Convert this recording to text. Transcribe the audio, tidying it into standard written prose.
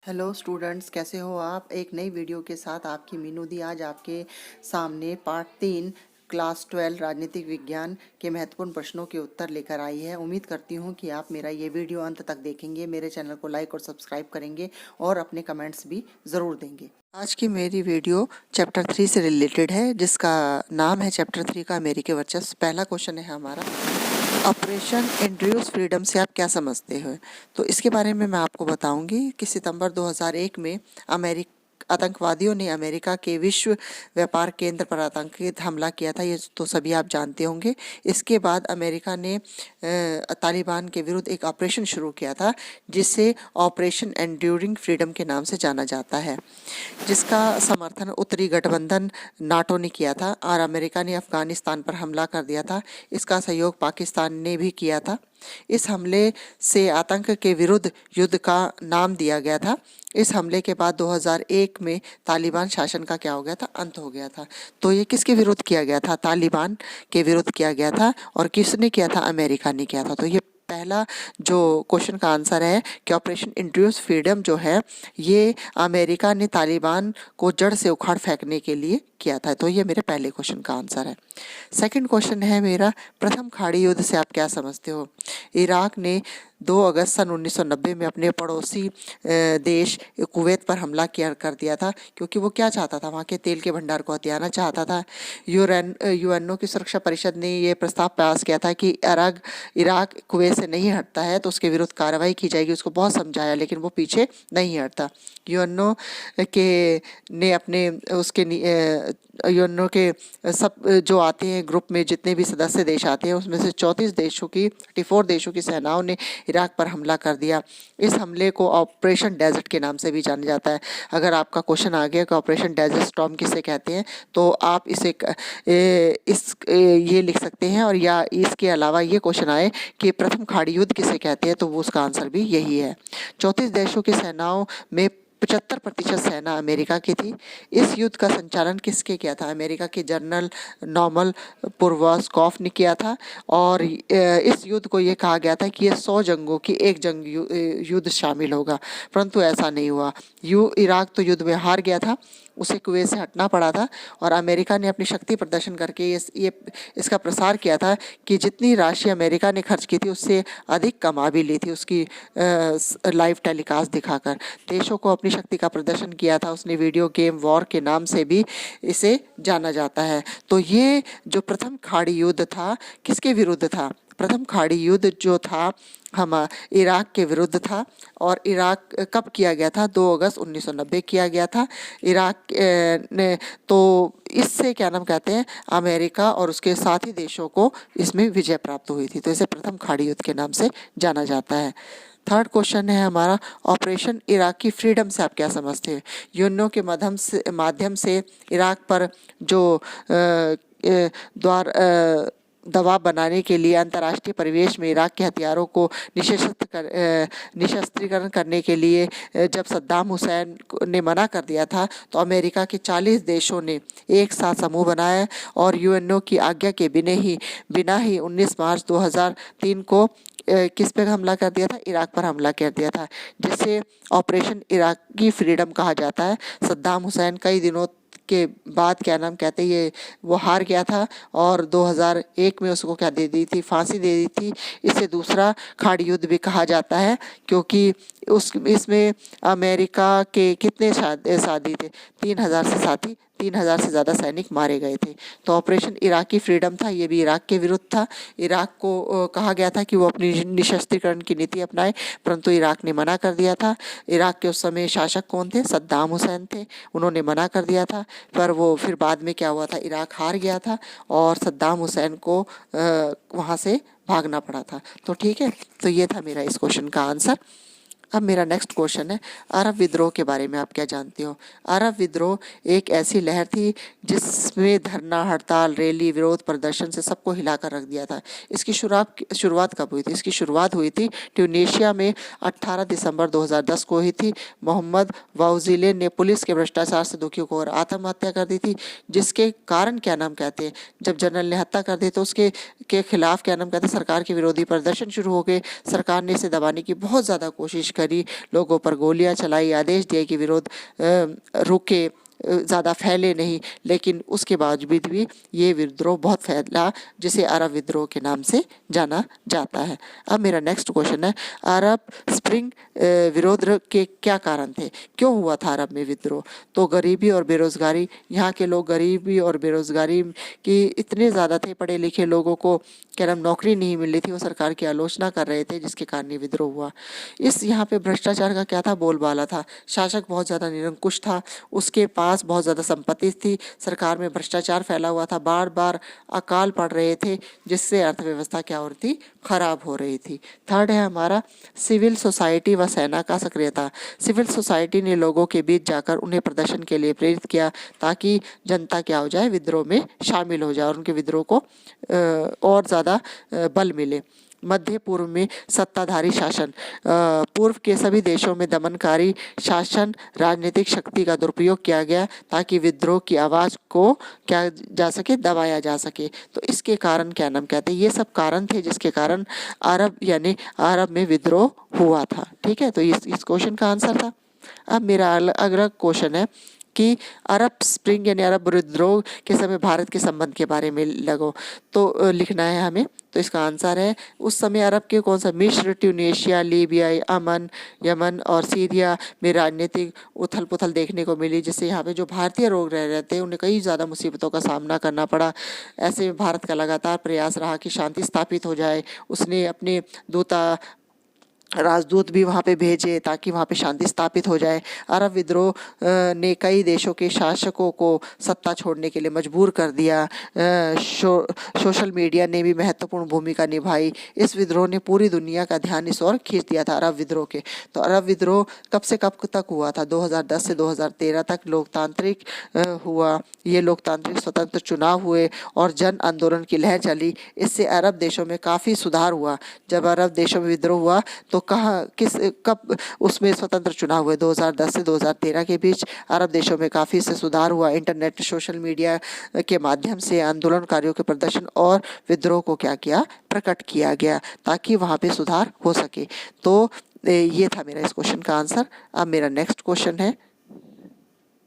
Hello students, कैसे हो आप। एक नई वीडियो के साथ आपकी मीनू दी आज आपके सामने पार्ट 3 क्लास 12 राजनीतिक विज्ञान के महत्वपूर्ण प्रश्नों के उत्तर लेकर आई है। उम्मीद करती हूँ कि आप मेरा ये वीडियो अंत तक देखेंगे, मेरे चैनल को लाइक और सब्सक्राइब करेंगे और अपने कमेंट्स भी ज़रूर देंगे। आज की मेरी वीडियो चैप्टर 3 से रिलेटेड है, जिसका नाम है चैप्टर 3 का अमेरिकी वर्चस्व। पहला क्वेश्चन है हमारा, ऑपरेशन इंड्यूस फ्रीडम से आप क्या समझते हो। तो इसके बारे में मैं आपको बताऊंगी कि सितंबर 2001 में आतंकवादियों ने अमेरिका के विश्व व्यापार केंद्र पर आतंकित हमला किया था। ये तो सभी आप जानते होंगे। इसके बाद अमेरिका ने तालिबान के विरुद्ध एक ऑपरेशन शुरू किया था, जिसे ऑपरेशन एंड्यूरिंग फ्रीडम के नाम से जाना जाता है, जिसका समर्थन उत्तरी गठबंधन नाटो ने किया था और अमेरिका ने अफगानिस्तान पर हमला कर दिया था। इसका सहयोग पाकिस्तान ने भी किया था। इस हमले से आतंक के विरुद्ध युद्ध का नाम दिया गया था। इस हमले के बाद 2001 में तालिबान शासन का क्या हो गया था, अंत हो गया था। तो ये किसके विरुद्ध किया गया था, तालिबान के विरुद्ध किया गया था। और किसने किया था, अमेरिका ने किया था। तो ये पहला जो क्वेश्चन का आंसर है कि ऑपरेशन इंड्यूस फ्रीडम जो है, ये अमेरिका ने तालिबान को जड़ से उखाड़ फेंकने के लिए किया था। तो ये मेरे पहले क्वेश्चन का आंसर है। सेकंड क्वेश्चन है मेरा, प्रथम खाड़ी युद्ध से आप क्या समझते हो। इराक ने 2 अगस्त सन 1990 में अपने पड़ोसी देश कुवैत पर हमला कर दिया था, क्योंकि वो क्या चाहता था, वहाँ के तेल के भंडार को हथियाना चाहता था। यूएनओ की सुरक्षा परिषद ने ये प्रस्ताव पास किया था कि इराक कुवैत से नहीं हटता है तो उसके विरुद्ध कार्रवाई की जाएगी। उसको बहुत समझाया, लेकिन वो पीछे नहीं हटता। यूएनओ के ने अपने उसके यूएनओ के सब जो आते हैं ग्रुप में, जितने भी सदस्य देश आते हैं, उसमें से 34 देशों की सेनाओं ने इराक पर हमला कर दिया। इस हमले को ऑपरेशन डेजर्ट के नाम से भी जाना जाता है। अगर आपका क्वेश्चन आ गया कि ऑपरेशन डेजर्ट स्टॉर्म किसे कहते हैं, तो आप ये लिख सकते हैं। और या इसके अलावा ये क्वेश्चन आए कि प्रथम खाड़ी युद्ध किसे कहते हैं, तो वो उसका आंसर भी यही है। 34 देशों की सेनाओं में 75% सेना अमेरिका की थी। इस युद्ध का संचालन किसके किया था, अमेरिका के जनरल नॉर्मल पुरवास्कॉफ ने किया था। और इस युद्ध को ये कहा गया था कि ये 100 जंगों की एक युद्ध शामिल होगा, परंतु ऐसा नहीं हुआ। इराक तो युद्ध में हार गया था, उसे कुवैत से हटना पड़ा था। और अमेरिका ने अपनी शक्ति प्रदर्शन करके इसका प्रसार किया था कि जितनी राशि अमेरिका ने खर्च की थी, उससे अधिक कमा भी ली थी, उसकी लाइव टेलीकास्ट दिखाकर देशों को अपनी शक्ति का प्रदर्शन किया था उसने। वीडियो गेम वॉर के नाम से भी इसे जाना जाता है। तो ये जो प्रथम खाड़ी युद्ध था, किसके विरुद्ध था, प्रथम खाड़ी युद्ध जो था हम इराक के विरुद्ध था। और इराक कब किया गया था, 2 अगस्त 1990 किया गया था। इराक ने तो इससे क्या नाम कहते हैं, अमेरिका और उसके साथी देशों को इसमें विजय प्राप्त हुई थी। तो इसे प्रथम खाड़ी युद्ध के नाम से जाना जाता है। थर्ड क्वेश्चन है हमारा, ऑपरेशन इराकी फ्रीडम से आप क्या समझते हैं। यूएनओ के माध्यम से इराक पर जो दबाव बनाने के लिए अंतर्राष्ट्रीय परिवेश में इराक के हथियारों को निशस्त्रीकरण करने के लिए जब सद्दाम हुसैन ने मना कर दिया था, तो अमेरिका के 40 देशों ने एक साथ समूह बनाया और यूएनओ की आज्ञा के बिना ही 19 मार्च 2003 को किस पे हमला कर दिया था, इराक पर हमला कर दिया था, जिसे ऑपरेशन इराकी फ्रीडम कहा जाता है। सद्दाम हुसैन कई दिनों के बाद क्या नाम कहते हैं, ये वो हार गया था और 2001 में उसको क्या दे दी थी, फांसी दे दी थी। इसे दूसरा खाड़ी युद्ध भी कहा जाता है, क्योंकि इसमें अमेरिका के कितने साथी थे, 3,000 से ज़्यादा सैनिक मारे गए थे। तो ऑपरेशन इराकी फ्रीडम था, ये भी इराक के विरुद्ध था। इराक को कहा गया था कि वो अपनी निशस्त्रीकरण की नीति अपनाए, परंतु इराक ने मना कर दिया था। इराक के उस समय शासक कौन थे, सद्दाम हुसैन थे, उन्होंने मना कर दिया था। पर वो फिर बाद में क्या हुआ था, इराक हार गया था और सद्दाम हुसैन को वहाँ से भागना पड़ा था। तो ठीक है, तो ये था मेरा इस क्वेश्चन का आंसर। अब मेरा नेक्स्ट क्वेश्चन है, अरब विद्रोह के बारे में आप क्या जानते हो। अरब विद्रोह एक ऐसी लहर थी जिसमें धरना, हड़ताल, रैली, विरोध प्रदर्शन से सबको हिलाकर रख दिया था। इसकी शुरुआत कब हुई थी, इसकी शुरुआत हुई थी ट्यूनीशिया में 18 दिसंबर 2010 को हुई थी। मोहम्मद वाउजिले ने पुलिस के भ्रष्टाचार से दुखी होकर आत्महत्या कर दी थी, जिसके कारण क्या नाम कहते हैं, जब जनरल ने हत्या कर दी तो उसके खिलाफ क्या नाम कहते हैं, सरकार के विरोधी प्रदर्शन शुरू हो गए। सरकार ने इसे दबाने की बहुत ज़्यादा कोशिश करी, करी, लोगों पर गोलियां चलाई, आदेश दिए कि विरोध रुके, ज़्यादा फैले नहीं, लेकिन उसके बावजूद भी ये विद्रोह बहुत फैला, जिसे अरब विद्रोह के नाम से जाना जाता है। अब मेरा नेक्स्ट क्वेश्चन है, अरब स्प्रिंग विरोध के क्या कारण थे, क्यों हुआ था अरब में विद्रोह? तो गरीबी और बेरोजगारी, यहाँ के लोग गरीबी और बेरोजगारी की इतने ज़्यादा थे, पढ़े लिखे लोगों को क्या नाम नौकरी नहीं मिल रही थी, वो सरकार की आलोचना कर रहे थे, जिसके कारण ये विद्रोह हुआ। इस यहाँ पे भ्रष्टाचार का क्या था, बोलबाला था, शासक बहुत ज़्यादा निरंकुश था, उसके पास बहुत ज़्यादा संपत्ति थी, सरकार में भ्रष्टाचार फैला हुआ था, बार बार अकाल पड़ रहे थे, जिससे अर्थव्यवस्था क्या हो रही थी, खराब हो रही थी। थर्ड है हमारा सिविल सोसाइटी व सेना का सक्रियता। सिविल सोसाइटी ने लोगों के बीच जाकर उन्हें प्रदर्शन के लिए प्रेरित किया, ताकि जनता क्या हो जाए, विद्रोह में शामिल हो जाए और उनके विद्रोह को और ज़्यादा बल मिले। मध्य पूर्व में सत्ताधारी शासन, पूर्व के सभी देशों में दमनकारी शासन, राजनीतिक शक्ति का दुरुपयोग किया गया, ताकि विद्रोह की आवाज़ को क्या जा सके, दबाया जा सके। तो इसके कारण क्या नाम कहते हैं, ये सब कारण थे जिसके कारण अरब यानी अरब में विद्रोह हुआ था। ठीक है, तो इस क्वेश्चन का आंसर था। अब मेरा अगला क्वेश्चन है कि अरब स्प्रिंग यानी अरब विद्रोह के समय भारत के संबंध के बारे में लगो, तो लिखना है हमें। तो इसका आंसर है, उस समय अरब के कौन सा, मिस्र, ट्यूनीशिया, लीबिया, अमन, यमन और सीरिया में राजनीतिक उथल पुथल देखने को मिली, जिससे यहाँ पे जो भारतीय लोग रह रहे थे उन्हें कई ज़्यादा मुसीबतों का सामना करना पड़ा। ऐसे में भारत का लगातार प्रयास रहा कि शांति स्थापित हो जाए। उसने अपने राजदूत भी वहाँ पे भेजे ताकि वहाँ पे शांति स्थापित हो जाए। अरब विद्रोह ने कई देशों के शासकों को सत्ता छोड़ने के लिए मजबूर कर दिया। सोशल मीडिया ने भी महत्वपूर्ण भूमिका निभाई। इस विद्रोह ने पूरी दुनिया का ध्यान इस ओर खींच दिया था, अरब विद्रोह के। तो अरब विद्रोह कब से कब तक हुआ था, 2010 से 2013 तक लोकतांत्रिक हुआ। ये लोकतांत्रिक स्वतंत्र चुनाव हुए और जन आंदोलन की लहर चली। इससे अरब देशों में काफ़ी सुधार हुआ। जब अरब देशों में विद्रोह हुआ तो कब उसमें स्वतंत्र चुनाव हुए, 2010 से 2013 के बीच अरब देशों में काफ़ी से सुधार हुआ। इंटरनेट, सोशल मीडिया के माध्यम से आंदोलनकारियों के प्रदर्शन और विद्रोह को क्या किया, प्रकट किया गया, ताकि वहाँ पे सुधार हो सके। तो ये था मेरा इस क्वेश्चन का आंसर। अब मेरा नेक्स्ट क्वेश्चन है,